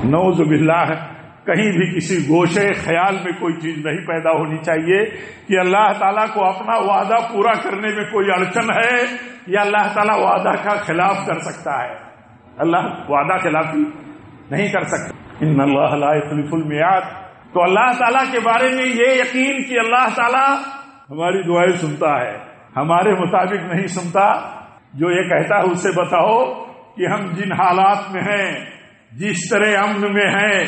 نعوذ باللہ، کہیں بھی کسی گوشے خیال میں کوئی چیز نہیں پیدا ہونی چاہیے کہ اللہ تعالیٰ کو اپنا وعدہ پورا کرنے میں کوئی اڑچن ہے یا اللہ تعالیٰ وعدہ کا خلاف کر سکتا ہے۔ اللہ وعدہ خلافی نہیں کر سکتا۔ ان اللہ لا یخلف المیعاد۔ تو اللہ تعالیٰ کے بارے میں یہ یقین کہ اللہ تعالیٰ ہماری دعائیں سنتا ہے، ہمارے مطابق نہیں سنتا۔ جو یہ کہتا ہے اس سے بتاؤ کہ ہم جن حالات میں ہیں، جس طرح امن میں ہیں،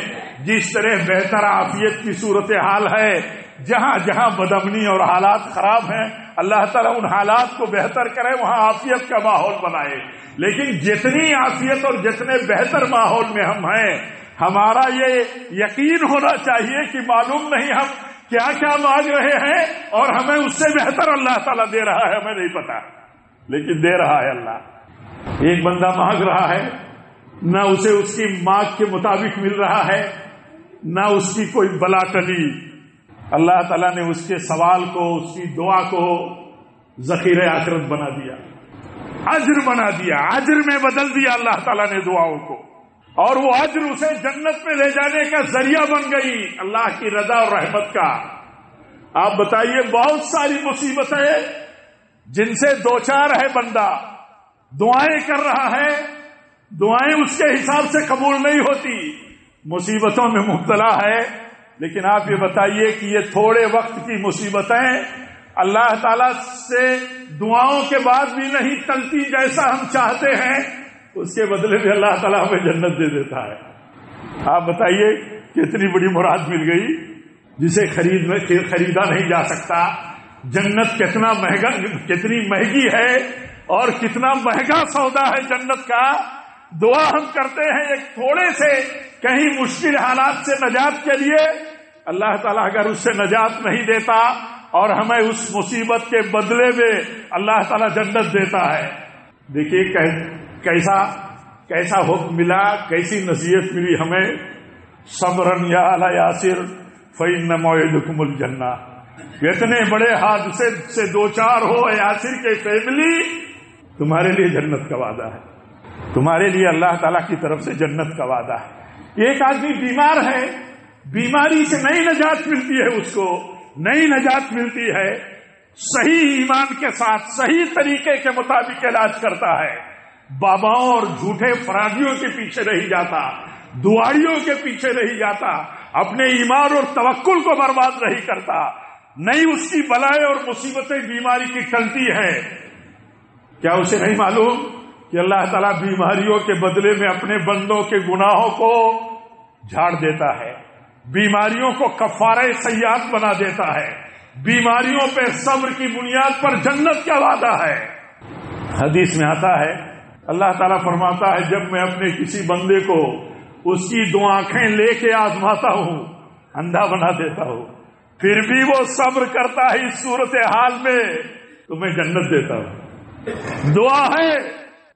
جس طرح بہتر عافیت کی صورتحال ہے، جہاں جہاں بدامنی اور حالات خراب ہیں، اللہ تعالیٰ ان حالات کو بہتر کرے، وہاں عافیت کا ماحول بنائے۔ لیکن جتنی عافیت اور جتنے بہتر ماحول میں ہم ہیں، ہمارا یہ یقین ہونا چاہیے کہ معلوم نہیں ہم کیا کیا مانگ رہے ہیں اور ہمیں اس سے بہتر اللہ تعالیٰ دے رہا ہے، ہمیں نہیں پتا، لیکن دے رہا ہے اللہ۔ ایک بندہ مانگ رہا ہے، نہ اسے اس کی مانگ کے مطابق مل رہا ہے، نہ اس کی کوئی بلا ٹلی، اللہ تعالیٰ نے اس کے سوال کو، اس کی دعا کو ذخیرہ آخرت بنا دیا، اجر بنا دیا، اجر میں بدل دیا اللہ تعالیٰ نے دعاؤں کو، اور وہ اجر اسے جنت میں لے جانے کا ذریعہ بن گئی اللہ کی رضا اور رحمت کا۔ آپ بتائیے، بہت ساری مصیبتیں جن سے دوچار ہے بندہ، دعائیں کر رہا ہے، دعائیں اس کے حساب سے قبول نہیں ہوتی، مصیبتوں میں مبتلا ہے، لیکن آپ یہ بتائیے کہ یہ تھوڑے وقت کی مصیبتیں اللہ تعالیٰ سے دعاؤں کے بعد بھی نہیں ٹلتی جیسا ہم چاہتے ہیں، اس کے بدلے میں اللہ تعالیٰ ہمیں جنت دے دیتا ہے۔ آپ بتائیے کتنی بڑی مراد مل گئی جسے خریدا نہیں جا سکتا۔ جنت کتنا مہنگا، کتنی مہنگی ہے اور کتنا مہنگا سودا ہے جنت کا۔ دعا ہم کرتے ہیں ایک تھوڑے سے کہیں مشکل حالات سے نجات کے لیے، اللہ تعالیٰ اگر اس سے نجات نہیں دیتا اور ہمیں اس مصیبت کے بدلے میں اللہ تعالیٰ جنت دیتا ہے۔ دیکھیے کیسا حکم ملا، کیسی نصیحت ملی ہمیں، صبرن یا علی یاسر فإن موعدکم الجنہ۔ اتنے بڑے حادثے سے دوچار ہو یاسر کے فیملی، تمہارے لیے جنت کا وعدہ ہے، تمہارے لیے اللہ تعالیٰ کی طرف سے جنت کا وعدہ ہے۔ ایک آدمی بیمار ہے، بیماری سے نئی نجات ملتی ہے، اس کو نئی نجات ملتی ہے، صحیح ایمان کے ساتھ صحیح طریقے کے مطابق علاج کرتا ہے، باباؤں اور جھوٹے فرادیوں کے پیچھے نہیں جاتا، دعائیوں کے پیچھے نہیں جاتا، اپنے ایمان اور توکل کو برباد نہیں کرتا، نہیں اس کی بلائیں اور مصیبتیں بیماری کی ٹلتی ہے۔ کیا اسے نہیں معلوم کہ اللہ تعالیٰ بیماریوں کے بدلے میں اپنے بندوں کے گناہوں کو جھاڑ دیتا ہے، بیماریوں کو کفارہ سیئات بنا دیتا ہے، بیماریوں پہ صبر کی بنیاد پر جنت کا وعدہ ہے۔ حدیث میں آتا ہے اللہ تعالیٰ فرماتا ہے جب میں اپنے کسی بندے کو اس کی دو آنکھیں لے کے آزماتا ہوں، اندھا بنا دیتا ہوں، پھر بھی وہ صبر کرتا ہے اس صورتحال میں تو میں جنت دیتا ہوں۔ دعا ہے،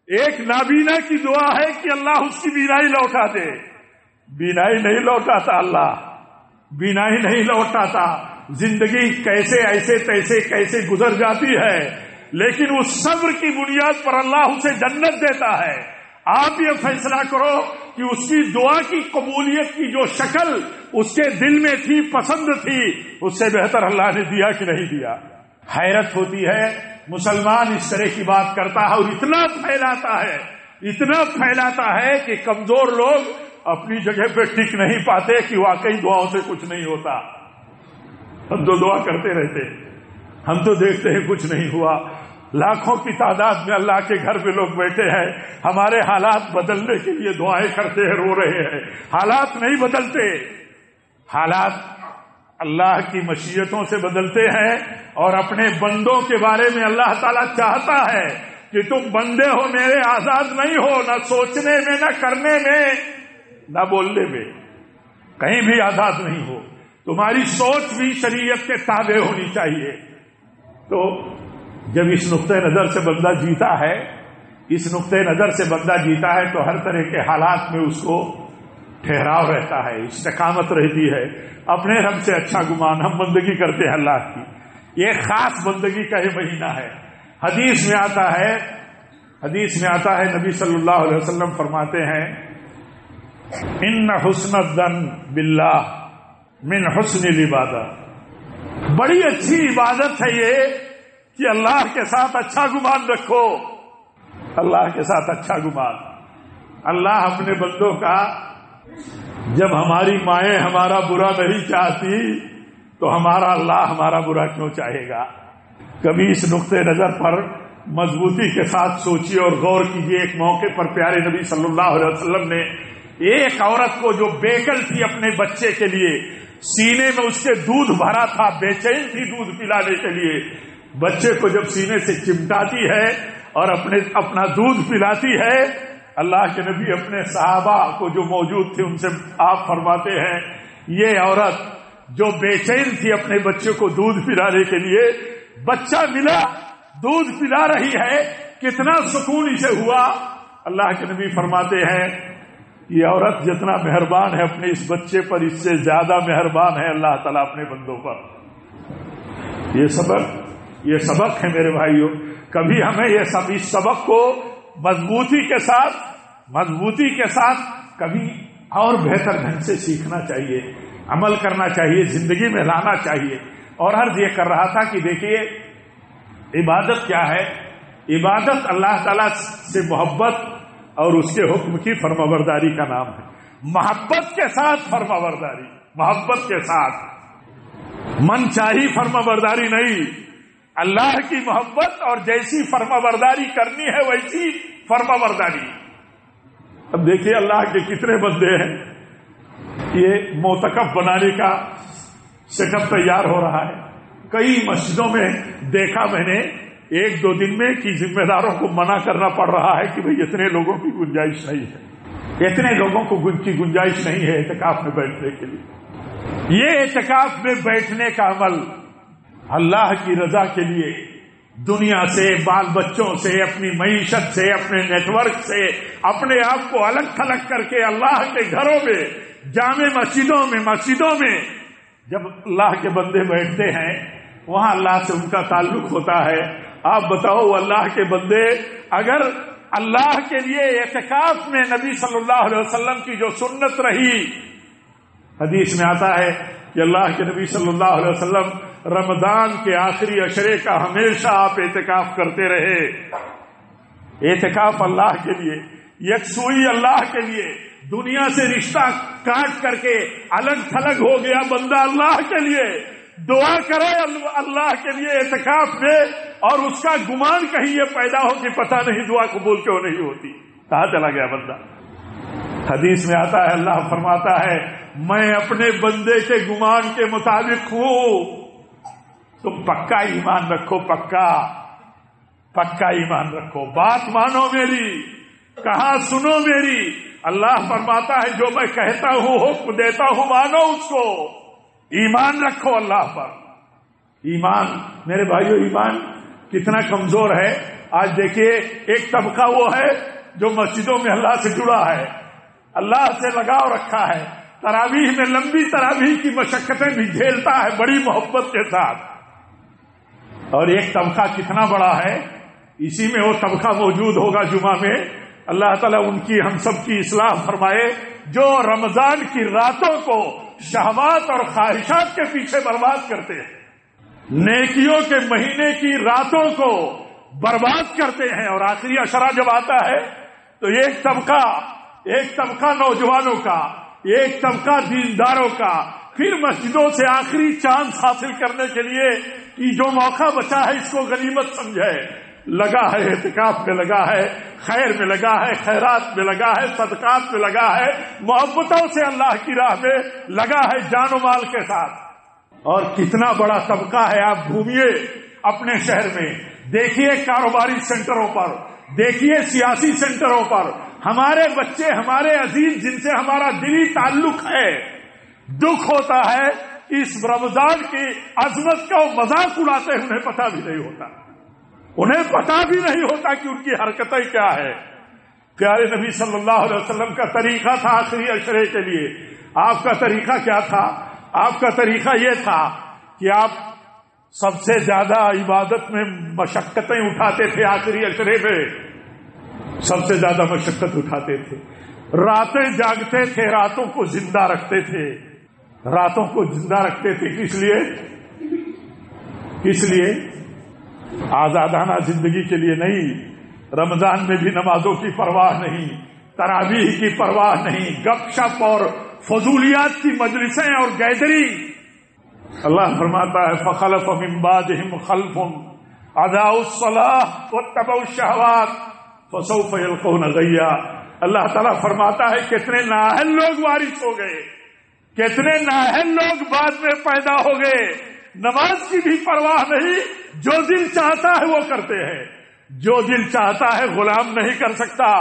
ایک نابینا کی دعا ہے کہ اللہ اس کی بینائی لوٹا دے، بینائی نہیں لوٹاتا، اللہ بینائی نہیں لوٹاتا، زندگی کیسے ایسے تیسے کیسے گزر جاتی ہے، لیکن اس صبر کی بنیاد پر اللہ اسے جنت دیتا ہے۔ آپ یہ فیصلہ کرو کہ اس کی دعا کی قبولیت کی جو شکل اس کے دل میں تھی، پسند تھی، اس سے بہتر اللہ نے دیا کہ نہیں دیا۔ حیرت ہوتی ہے مسلمان اس طرح کی بات کرتا ہے اور اتنا پھیلاتا ہے کہ کمزور لوگ اپنی جگہ پہ ٹک نہیں پاتے کہ واقعی دعاؤں سے کچھ نہیں ہوتا۔ ہم تو دعا کرتے رہتے، ہم تو دیکھتے ہیں کچھ نہیں ہوا، لاکھوں کی تعداد میں اللہ کے گھر پہ لوگ بیٹھے ہیں، ہمارے حالات بدلنے کے لیے دعائیں کرتے ہیں، رو رہے ہیں، حالات نہیں بدلتے، حالات اللہ کی مشیتوں سے بدلتے ہیں، اور اپنے بندوں کے بارے میں اللہ تعالیٰ چاہتا ہے کہ تم بندے ہو میرے، آزاد نہیں ہو، نہ سوچنے میں، نہ کرنے میں، نہ بولنے میں، کہیں بھی آزاد نہیں ہو، تمہاری سوچ بھی شریعت کے تابع ہونی چاہیے۔ تو جب اس نقطۂ نظر سے بندہ جیتا ہے، اس نقطۂ نظر سے بندہ جیتا ہے تو ہر طرح کے حالات میں اس کو ٹھہراؤ رہتا ہے، استقامت رہتی ہے، اپنے رب سے اچھا گمان، ہم بندگی کرتے ہیں اللہ کی، یہ خاص بندگی کا یہ مہینہ ہے، حدیث میں آتا ہے نبی صلی اللہ علیہ وسلم فرماتے ہیں ان حسن الظن باللہ من حسن العبادہ، بڑی اچھی عبادت ہے یہ کہ اللہ کے ساتھ اچھا گمان رکھو، اللہ کے ساتھ اچھا گمان۔ اللہ اپنے بندوں کا، جب ہماری مائیں ہمارا برا نہیں چاہتی تو ہمارا اللہ ہمارا برا کیوں چاہے گا؟ کبھی اس نقطۂ نظر پر مضبوطی کے ساتھ سوچیے اور غور کیجیے۔ ایک موقع پر پیارے نبی صلی اللہ علیہ وسلم نے ایک عورت کو جو بیکل تھی اپنے بچے کے لیے، سینے میں اس کے دودھ بھرا تھا، بے چین تھی دودھ پلانے کے لیے، بچے کو جب سینے سے چمٹاتی ہے اور اپنا دودھ پلاتی ہے، اللہ کے نبی اپنے صحابہ کو جو موجود تھے ان سے آپ فرماتے ہیں یہ عورت جو بے چین تھی اپنے بچے کو دودھ پلانے کے لیے، بچہ ملا، دودھ پلا رہی ہے، کتنا سکون اسے ہوا۔ اللہ کے نبی فرماتے ہیں یہ عورت جتنا مہربان ہے اپنے اس بچے پر، اس سے زیادہ مہربان ہے اللہ تعالیٰ اپنے بندوں پر۔ یہ سبق ہے میرے بھائیوں، کبھی ہمیں اس سبق کو مضبوطی کے ساتھ کبھی اور بہتر ڈھنگ سے سیکھنا چاہیے، عمل کرنا چاہیے، زندگی میں لانا چاہیے۔ اور عرض یہ کر رہا تھا کہ دیکھیے عبادت کیا ہے؟ عبادت اللہ تعالیٰ سے محبت اور اس کے حکم کی فرمانبرداری کا نام ہے۔ محبت کے ساتھ فرمانبرداری، محبت کے ساتھ، من چاہی فرمانبرداری نہیں، اللہ کی محبت اور جیسی فرمانبرداری کرنی ہے ویسی فرمانبرداری۔ اب دیکھیے اللہ کے کتنے بندے ہیں، یہ معتکف بنانے کا سیٹ اپ تیار ہو رہا ہے۔ کئی مسجدوں میں دیکھا میں نے ایک دو دن میں کہ ذمہ داروں کو منع کرنا پڑ رہا ہے کہ بھئی اتنے لوگوں کی گنجائش نہیں ہے، اتنے لوگوں کی گنجائش نہیں ہے اعتکاف میں بیٹھنے کے لیے۔ یہ اعتکاف میں بیٹھنے کا عمل اللہ کی رضا کے لیے، دنیا سے، بال بچوں سے، اپنی معیشت سے، اپنے نیٹ ورک سے اپنے آپ کو الگ تھلگ کر کے اللہ کے گھروں میں، جامع مسجدوں میں جب اللہ کے بندے بیٹھتے ہیں وہاں اللہ سے ان کا تعلق ہوتا ہے۔ آپ بتاؤ اللہ کے بندے اگر اللہ کے لیے اعتکاف میں نبی صلی اللہ علیہ وسلم کی جو سنت رہی، حدیث میں آتا ہے کہ اللہ کے نبی صلی اللہ علیہ وسلم رمضان کے آخری عشرے کا ہمیشہ آپ اعتکاف کرتے رہے۔ اعتکاف اللہ کے لیے، یکسوئی اللہ کے لیے، دنیا سے رشتہ کاٹ کر کے الگ تھلگ ہو گیا بندہ اللہ کے لیے، دعا کرے اللہ کے لیے اعتکاف میں، اور اس کا گمان کہیں یہ پیدا ہو کہ پتہ نہیں دعا قبول کیوں نہیں ہوتی، کہاں چلا گیا بندہ۔ حدیث میں آتا ہے اللہ فرماتا ہے میں اپنے بندے کے گمان کے مطابق ہوں، تم پکا ایمان رکھو، پکا ایمان رکھو، بات مانو میری، کہا سنو میری۔ اللہ فرماتا ہے جو میں کہتا ہوں، حکم دیتا ہوں، مانو اس کو، ایمان رکھو اللہ پر۔ ایمان میرے بھائیو، ایمان کتنا کمزور ہے۔ آج دیکھیے ایک طبقہ وہ ہے جو مسجدوں میں اللہ سے جڑا ہے، اللہ سے لگاؤ رکھا ہے، تراویح میں لمبی تراویح کی مشقتیں بھی جھیلتا ہے بڑی محبت کے ساتھ، اور ایک طبقہ کتنا بڑا ہے، اسی میں وہ طبقہ موجود ہوگا جمعہ میں۔ اللہ تعالیٰ ان کی ہم سب کی اصلاح فرمائے، جو رمضان کی راتوں کو شہوات اور خواہشات کے پیچھے برباد کرتے ہیں، نیکیوں کے مہینے کی راتوں کو برباد کرتے ہیں، اور آخری عشرہ جب آتا ہے تو ایک طبقہ نوجوانوں کا، ایک طبقہ دینداروں کا پھر مسجدوں سے آخری چانس حاصل کرنے کے لیے کہ جو موقع بچا ہے اس کو غنیمت سمجھے، لگا ہے اعتکاف میں، لگا ہے خیر میں، لگا ہے خیرات میں، لگا ہے صدقات میں، لگا ہے محبتوں سے اللہ کی راہ میں، لگا ہے جان و مال کے ساتھ۔ اور کتنا بڑا طبقہ ہے، آپ گھومیے اپنے شہر میں، دیکھیے کاروباری سینٹروں پر، دیکھیے سیاسی سینٹروں پر، ہمارے بچے، ہمارے عزیز جن سے ہمارا دلی تعلق ہے، دکھ ہوتا ہے اس رمضان کی عظمت کا وہ مذاق اڑاتے ہیں، انہیں پتہ بھی نہیں ہوتا، انہیں پتہ بھی نہیں ہوتا کہ ان کی حرکتیں کیا ہے۔ پیارے نبی صلی اللہ علیہ وسلم کا طریقہ تھا آخری عشرے کے لیے، آپ کا طریقہ کیا تھا؟ آپ کا طریقہ یہ تھا کہ آپ سب سے زیادہ عبادت میں مشقتیں اٹھاتے تھے، آخری عشرے میں سب سے زیادہ مشقت اٹھاتے تھے، راتیں جاگتے تھے، راتوں کو زندہ رکھتے تھے، راتوں کو زندہ رکھتے تھے۔ کس لیے؟ آزادانہ زندگی کے لیے نہیں، رمضان میں بھی نمازوں کی پرواہ نہیں، تراویح کی پرواہ نہیں، گپ شپ اور فضولیات کی مجلسیں اور گیدرنگ۔ اللہ فرماتا ہے فخلف من بعدهم خلف اضاعوا الصلاة واتبعوا الشهوات فسوف يلقون غیا۔ اللہ تعالیٰ فرماتا ہے کتنے نااہل لوگ وارث ہو گئے، کتنے نااہل لوگ بعد میں پیدا ہو گئے، نماز کی بھی پرواہ نہیں، جو دل چاہتا ہے وہ کرتے ہیں، جو دل چاہتا ہے غلام نہیں کر سکتا۔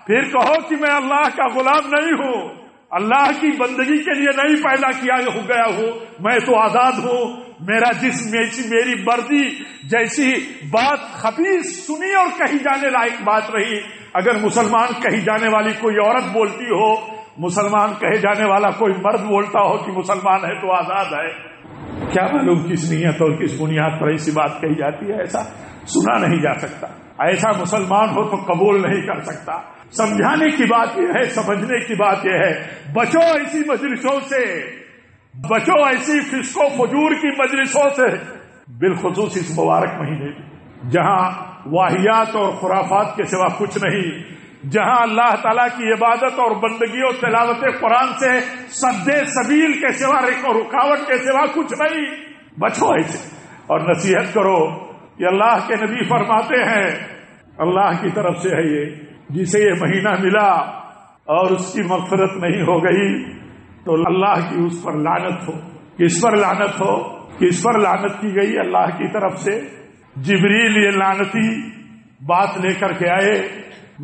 پھر کہو کہ میں اللہ کا غلام نہیں ہوں، اللہ کی بندگی کے لیے نہیں پیدا کیا گیا ہوں، میں تو آزاد ہوں، میرا جسم میری مرضی جیسی بات خبیث سنی اور کہی جانے لائق بات رہی۔ اگر مسلمان کہی جانے والی کوئی عورت بولتی ہو، مسلمان کہے جانے والا کوئی مرد بولتا ہو کہ مسلمان ہے تو آزاد ہے، کیا معلوم کس نیت اور کس بنیاد پر ایسی بات کہی جاتی ہے؟ ایسا سنا نہیں جا سکتا، ایسا مسلمان ہو تو قبول نہیں کر سکتا۔ سمجھانے کی بات یہ ہے، سمجھنے کی بات یہ ہے، بچو ایسی مجلسوں سے، بچو ایسی فسق و فجور کی مجلسوں سے، بالخصوص اس مبارک مہینے جہاں واہیات اور خرافات کے سوا کچھ نہیں، جہاں اللہ تعالیٰ کی عبادت اور بندگی اور تلاوت قرآن سے سد سبیل کے سوا رکاوٹ کے سوا کچھ نہیں۔ بچو ایسے اور نصیحت کرو کہ اللہ کے نبی فرماتے ہیں اللہ کی طرف سے ہے یہ، جسے یہ مہینہ ملا اور اس کی مغفرت نہیں ہو گئی تو اللہ کی اس پر لعنت ہو۔ کس پر لعنت ہو؟ کس پر لعنت کی گئی؟ اللہ کی طرف سے جبریل یہ لعنتی بات لے کر کے آئے،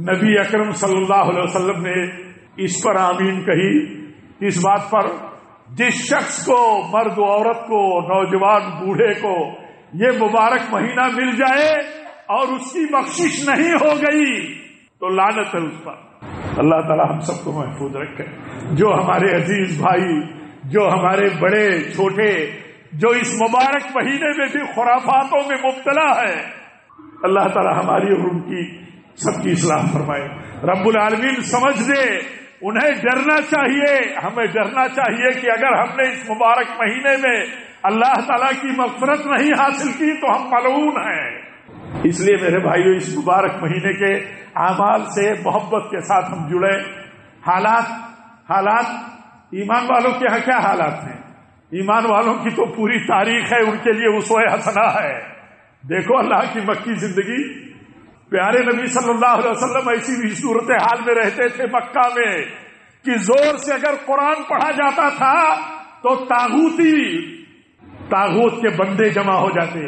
نبی اکرم صلی اللہ علیہ وسلم نے اس پر آمین کہی۔ اس بات پر جس شخص کو، مرد و عورت کو، نوجوان بوڑھے کو یہ مبارک مہینہ مل جائے اور اس کی بخشش نہیں ہو گئی تو لعنت ہے اس پر۔ اللہ تعالی ہم سب کو محفوظ رکھے۔ جو ہمارے عزیز بھائی، جو ہمارے بڑے چھوٹے، جو اس مبارک مہینے میں بھی خرافاتوں میں مبتلا ہے، اللہ تعالی ہماری اور ان کی سب کی اصلاح فرمائے۔ رب العالمین سمجھ دے، انہیں ڈرنا چاہیے، ہمیں ڈرنا چاہیے کہ اگر ہم نے اس مبارک مہینے میں اللہ تعالیٰ کی مغفرت نہیں حاصل کی تو ہم ملعون ہیں۔ اس لیے میرے بھائیو اس مبارک مہینے کے اعمال سے محبت کے ساتھ ہم جڑے۔ حالات ایمان والوں کے یہاں کیا حالات ہیں؟ ایمان والوں کی تو پوری تاریخ ہے، ان کے لیے اسوہ حسنہ ہے۔ دیکھو اللہ کی مکی زندگی، پیارے نبی صلی اللہ علیہ وسلم ایسی بھی صورتحال میں رہتے تھے مکہ میں کہ زور سے اگر قرآن پڑھا جاتا تھا تو طاغوت کے بندے جمع ہو جاتے،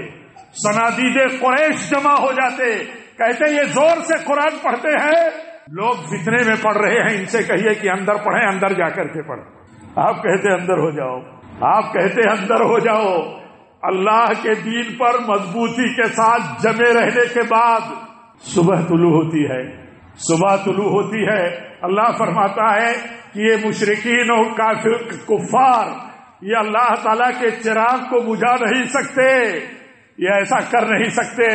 صنادید قریش جمع ہو جاتے، کہتے یہ زور سے قرآن پڑھتے ہیں، لوگ فتنے میں پڑھ رہے ہیں، ان سے کہیے کہ اندر پڑھیں، اندر جا کر کے پڑھیں۔ آپ کہتے اندر ہو جاؤ، آپ کہتے اندر ہو جاؤ۔ اللہ کے دین پر مضبوطی کے ساتھ جمے رہنے کے بعد صبح طلوع ہوتی ہے، صبح طلوع ہوتی ہے۔ اللہ فرماتا ہے کہ یہ مشرکین اور کافر کفار یہ اللہ تعالیٰ کے چراغ کو بجھا نہیں سکتے، یہ ایسا کر نہیں سکتے۔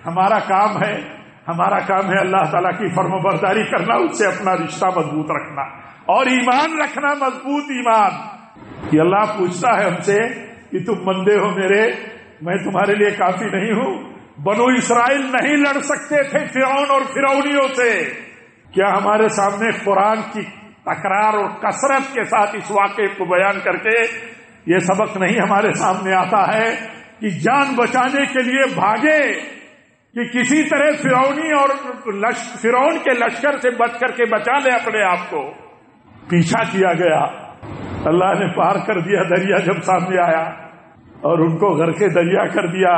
ہمارا کام ہے اللہ تعالیٰ کی فرما برداری کرنا، اس سے اپنا رشتہ مضبوط رکھنا اور ایمان رکھنا، مضبوط ایمان۔ کہ اللہ پوچھتا ہے ہم سے کہ تم بندے ہو میرے، میں تمہارے لیے کافی نہیں ہوں؟ بنو اسرائیل نہیں لڑ سکتے تھے فرعون اور فرعونیوں سے، کیا ہمارے سامنے قرآن کی تکرار اور کثرت کے ساتھ اس واقعے کو بیان کر کے یہ سبق نہیں ہمارے سامنے آتا ہے کہ جان بچانے کے لیے بھاگے، کہ کسی طرح فرعونی اور فرعون کے لشکر سے بچ کر کے بچا لے اپنے آپ کو؟ پیچھا کیا گیا، اللہ نے پار کر دیا دریا جب سامنے آیا اور ان کو غرق دریا کر دیا۔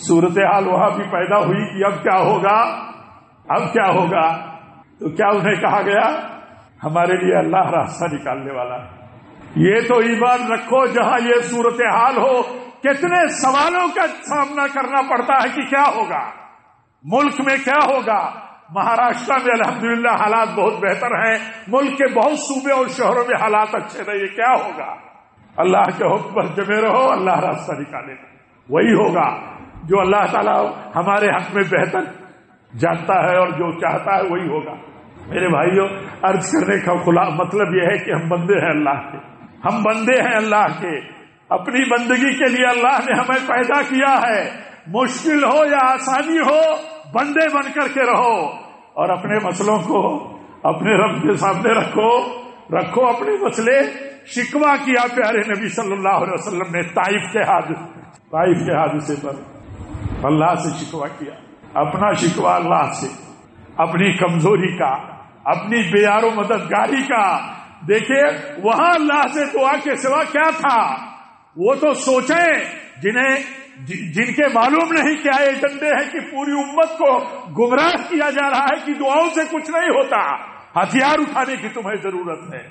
صورتحال وہاں بھی پیدا ہوئی کہ اب کیا ہوگا، اب کیا ہوگا؟ تو کیا انہیں کہا گیا ہمارے لیے اللہ راستہ نکالنے والا ہے۔ یہ تو ایمان رکھو جہاں یہ صورتحال ہو کتنے سوالوں کا سامنا کرنا پڑتا ہے کہ کیا ہوگا، ملک میں کیا ہوگا۔ مہاراشٹر میں الحمدللہ حالات بہت بہتر ہیں، ملک کے بہت صوبے اور شہروں میں حالات اچھے نہیں، کیا ہوگا؟ اللہ کے حکم پر جمے رہو، اللہ راستہ نکالے گا۔ وہی ہوگا جو اللہ تعالیٰ ہمارے حق میں بہتر جانتا ہے اور جو چاہتا ہے وہی ہوگا. میرے بھائیوں، عرض کرنے کا مطلب یہ ہے کہ ہم بندے ہیں اللہ کے، ہم بندے ہیں اللہ کے. اپنی بندگی کے لیے اللہ نے ہمیں پیدا کیا ہے. مشکل ہو یا آسانی ہو، بندے بن کر کے رہو اور اپنے مسئلوں کو اپنے رب کے سامنے رکھو اپنے مسئلے. شکوہ کیا پیارے نبی صلی اللہ علیہ وسلم نے طائف کے حادثے پر اللہ سے شکوہ کیا. اپنا شکوہ اللہ سے، اپنی کمزوری کا، اپنی بیار و مددگاری کا. دیکھیے وہاں اللہ سے دعا کے سوا کیا تھا. وہ تو سوچیں جن کے معلوم نہیں کیا ایجنڈے ہیں کہ پوری امت کو گمراہ کیا جا رہا ہے کہ دعاؤں سے کچھ نہیں ہوتا، ہتھیار اٹھانے کی تمہیں ضرورت ہے.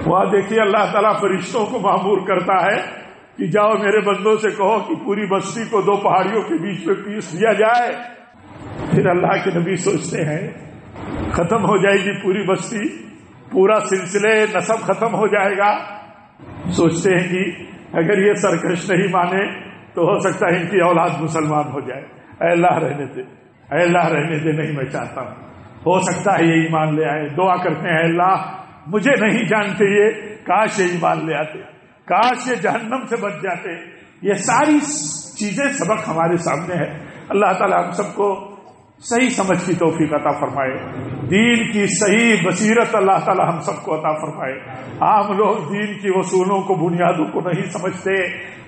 وہاں دیکھیے اللہ تعالیٰ فرشتوں کو مامور کرتا ہے کہ جاؤ میرے بندوں سے کہو کہ پوری بستی کو 2 پہاڑیوں کے بیچ میں پیس دیا جائے. پھر اللہ کے نبی سوچتے ہیں ختم ہو جائے گی پوری بستی، پورا سلسلے نسب ختم ہو جائے گا. سوچتے ہیں کہ اگر یہ سرکش نہیں مانے تو ہو سکتا ہے ان کی اولاد مسلمان ہو جائے. اے اللہ رہنے دے، اے اللہ رہنے دے، نہیں میں چاہتا ہوں. ہو سکتا ہے یہ ایمان لے آئے. دعا کرتے ہیں اللہ مجھے نہیں جانتے یہ، کاش یہ ایمان لے آتے، کاش یہ جہنم سے بچ جاتے. یہ ساری چیزیں سبق ہمارے سامنے ہے. اللہ تعالیٰ ہم سب کو صحیح سمجھ کی توفیق عطا فرمائے، دین کی صحیح بصیرت اللہ تعالیٰ ہم سب کو عطا فرمائے. عام لوگ دین کی اصولوں کو، بنیادوں کو نہیں سمجھتے.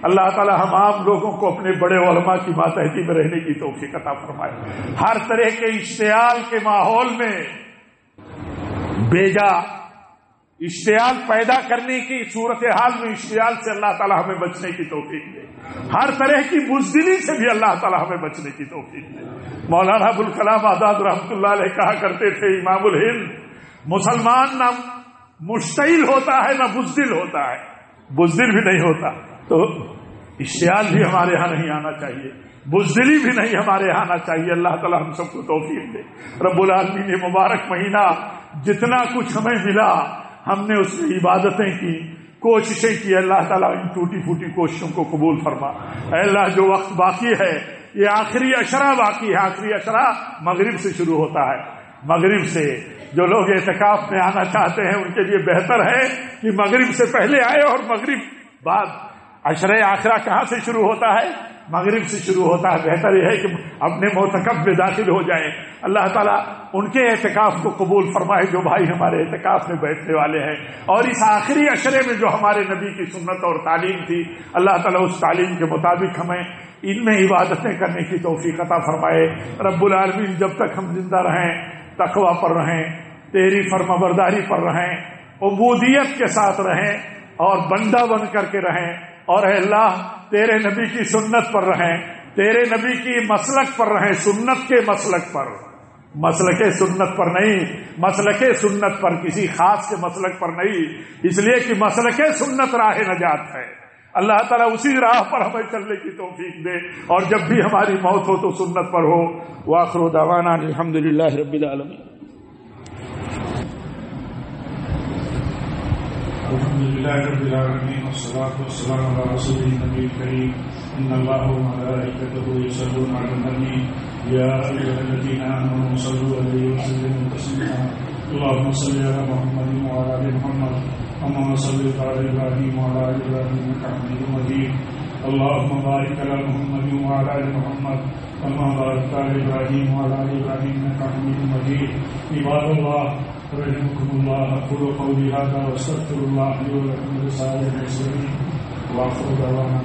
اللہ تعالیٰ ہم عام لوگوں کو اپنے بڑے علماء کی ماتحتی میں رہنے کی توفیق عطا فرمائے. ہر طرح کے اشتعال کے ماحول میں بیجا اشتعال پیدا کرنے کی صورتحال میں اشتعال سے اللہ تعالیٰ ہمیں بچنے کی توفیق دے. ہر طرح کی بزدلی سے بھی اللہ تعالیٰ ہمیں بچنے کی توفیق دے. مولانا ابوالکلام آزاد رحمۃ اللہ علیہ کہا کرتے تھے، امام الہند، مسلمان نہ مشتعل ہوتا ہے نہ بزدل ہوتا ہے، بزدل بھی نہیں ہوتا. تو اشتعال بھی ہمارے ہاں نہیں آنا چاہیے، بزدلی بھی نہیں ہمارے یہاں آنا چاہیے. اللہ تعالیٰ ہم سب کو توفیق دے. رب العالمین یہ مبارک مہینہ جتنا کچھ ہمیں ملا ہم نے اس میں عبادتیں کی، کوششیں کی. اللہ تعالیٰ ان ٹوٹی پھوٹی کوششوں کو قبول فرما. اے اللہ جو وقت باقی ہے، یہ آخری عشرہ باقی ہے. آخری عشرہ مغرب سے شروع ہوتا ہے. مغرب سے جو لوگ اعتکاف میں آنا چاہتے ہیں ان کے لیے بہتر ہے کہ مغرب سے پہلے آئے اور مغرب بعد. عشرہ آخرہ کہاں سے شروع ہوتا ہے؟ مغرب سے شروع ہوتا ہے. بہتر یہ ہے کہ اپنے معتکف میں داخل ہو جائیں. اللہ تعالیٰ ان کے اعتکاف کو قبول فرمائے جو بھائی ہمارے اعتکاف میں بیٹھنے والے ہیں. اور اس آخری عشرے میں جو ہمارے نبی کی سنت اور تعلیم تھی، اللہ تعالیٰ اس تعلیم کے مطابق ہمیں ان میں عبادتیں کرنے کی توفیق عطا فرمائے. رب العالمین جب تک ہم زندہ رہیں تقویٰ پر رہیں، تیری فرمانبرداری پر رہیں، عبودیت کے ساتھ رہیں اور بندہ بن کر کے رہیں. اور اے اللہ تیرے نبی کی سنت پر رہیں، تیرے نبی کی مسلک پر رہیں، سنت کے مسلک پر، مسلک سنت پر نہیں، مسلک سنت پر، کسی خاص کے مسلک پر نہیں. اس لیے کہ مسلک سنت راہ نجات ہے. اللہ تعالیٰ اسی راہ پر ہمیں چلنے کی توفیق دے اور جب بھی ہماری موت ہو تو سنت پر ہو. وآخر دعوانا الحمدللہ رب العالمین. الحمدللہ رب العالمین والصلاة والسلام علی رسول النبی الکریم. ان اللہ وملائکتہ یصلون علی النبی یا ایھا الذین آمنوا صلوا علیہ وسلموا تسلیما. اللهم صل علی محمد وعلی آل محمد كما صليت على إبراهيم وعلى آل إبراهيم إنك حميد مجيد. اللهم بارك على محمد وعلى آل محمد كما باركت على إبراهيم وعلى آل إبراهيم إنك حميد مجيد. عباد الله رحمكم الله، أقول قولي هذا وأستغفر الله لي ولكم ولسائر المسلمين وآخر دعوانا